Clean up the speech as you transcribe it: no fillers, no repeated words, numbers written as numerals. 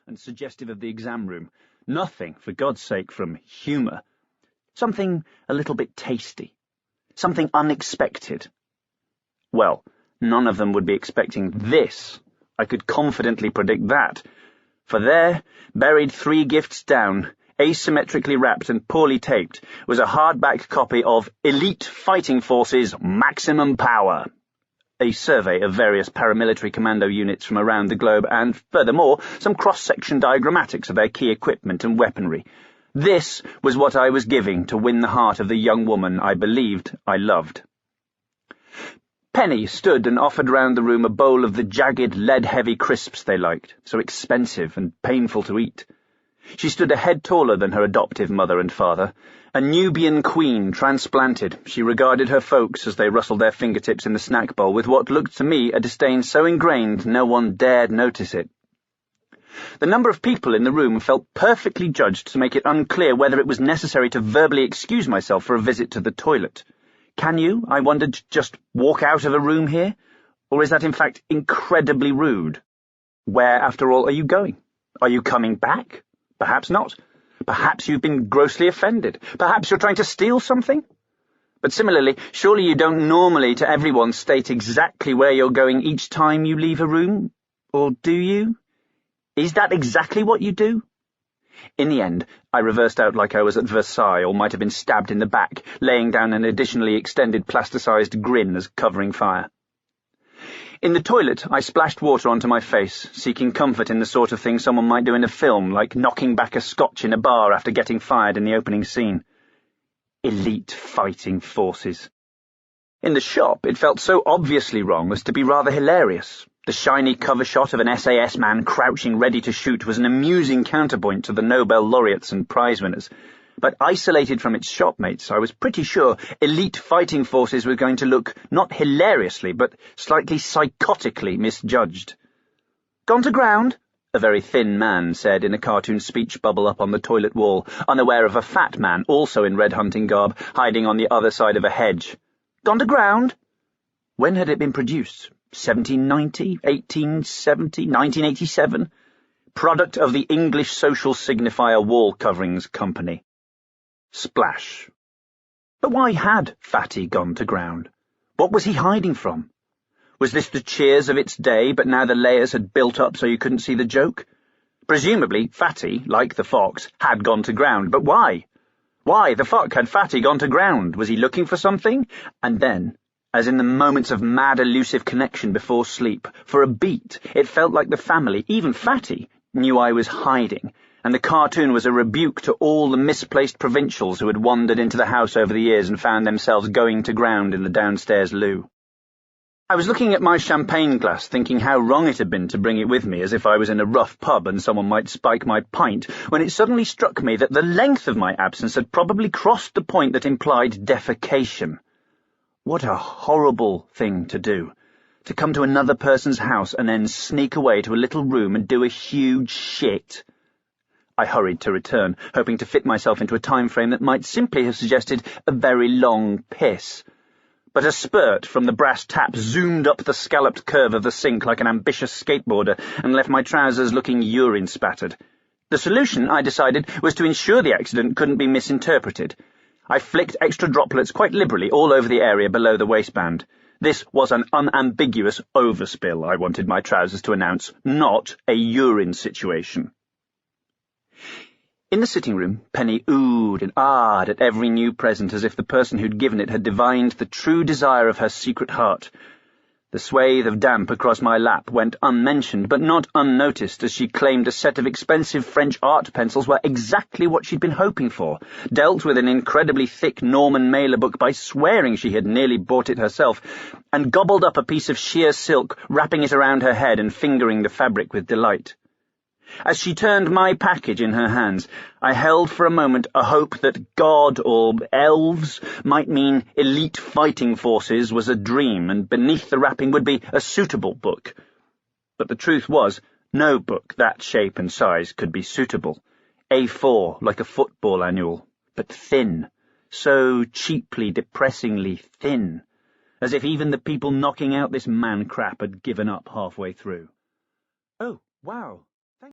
and suggestive of the exam room. Nothing, for God's sake, from humour. Something a little bit tasty. Something unexpected. Well, none of them would be expecting this. I could confidently predict that. For there, buried 3 gifts down, asymmetrically wrapped and poorly taped, was a hardback copy of Elite Fighting Forces Maximum Power, a survey of various paramilitary commando units from around the globe, and, furthermore, some cross-section diagrammatics of their key equipment and weaponry. This was what I was giving to win the heart of the young woman I believed I loved. Penny stood and offered round the room a bowl of the jagged, lead-heavy crisps they liked, so expensive and painful to eat. She stood a head taller than her adoptive mother and father. A Nubian queen transplanted, she regarded her folks as they rustled their fingertips in the snack bowl with what looked to me a disdain so ingrained no one dared notice it. The number of people in the room felt perfectly judged to make it unclear whether it was necessary to verbally excuse myself for a visit to the toilet. Can you, I wondered, just walk out of a room here? Or is that in fact incredibly rude? Where, after all, are you going? Are you coming back? Perhaps not. Perhaps you've been grossly offended. Perhaps you're trying to steal something? But similarly, surely you don't normally to everyone state exactly where you're going each time you leave a room? Or do you? Is that exactly what you do? In the end, I reversed out like I was at Versailles or might have been stabbed in the back, laying down an additionally extended plasticized grin as covering fire. In the toilet, I splashed water onto my face, seeking comfort in the sort of thing someone might do in a film, like knocking back a scotch in a bar after getting fired in the opening scene. Elite Fighting Forces. In the shop, it felt so obviously wrong as to be rather hilarious. The shiny cover shot of an SAS man crouching ready to shoot was an amusing counterpoint to the Nobel laureates and prize winners. But isolated from its shopmates, I was pretty sure Elite Fighting Forces were going to look not hilariously, but slightly psychotically misjudged. "Gone to ground?" a very thin man said in a cartoon speech bubble up on the toilet wall, unaware of a fat man, also in red hunting garb, hiding on the other side of a hedge. "Gone to ground?" When had it been produced? 1790, 1870, 1987? Product of the English social signifier Wall Coverings Company. Splash. But why had Fatty gone to ground? What was he hiding from? Was this the cheers of its day, but now the layers had built up so you couldn't see the joke? Presumably, Fatty, like the fox, had gone to ground, but why? Why the fuck had Fatty gone to ground? Was he looking for something? And then, as in the moments of mad elusive connection before sleep, for a beat, it felt like the family, even Fatty, knew I was hiding, and the cartoon was a rebuke to all the misplaced provincials who had wandered into the house over the years and found themselves going to ground in the downstairs loo. I was looking at my champagne glass, thinking how wrong it had been to bring it with me, as if I was in a rough pub and someone might spike my pint, when it suddenly struck me that the length of my absence had probably crossed the point that implied defecation. What a horrible thing to do, to come to another person's house and then sneak away to a little room and do a huge shit. I hurried to return, hoping to fit myself into a time frame that might simply have suggested a very long piss. But a spurt from the brass tap zoomed up the scalloped curve of the sink like an ambitious skateboarder and left my trousers looking urine-spattered. The solution, I decided, was to ensure the accident couldn't be misinterpreted. I flicked extra droplets quite liberally all over the area below the waistband. This was an unambiguous overspill, I wanted my trousers to announce, not a urine situation. In the sitting room, Penny oohed and ahed at every new present as if the person who'd given it had divined the true desire of her secret heart. The swathe of damp across my lap went unmentioned, but not unnoticed, as she claimed a set of expensive French art pencils were exactly what she'd been hoping for, dealt with an incredibly thick Norman Mailer book by swearing she had nearly bought it herself, and gobbled up a piece of sheer silk, wrapping it around her head and fingering the fabric with delight. As she turned my package in her hands, I held for a moment a hope that God or elves might mean Elite Fighting Forces was a dream, and beneath the wrapping would be a suitable book. But the truth was, no book that shape and size could be suitable. A4, like a football annual, but thin, so cheaply, depressingly thin, as if even the people knocking out this man crap had given up halfway through. Oh, wow.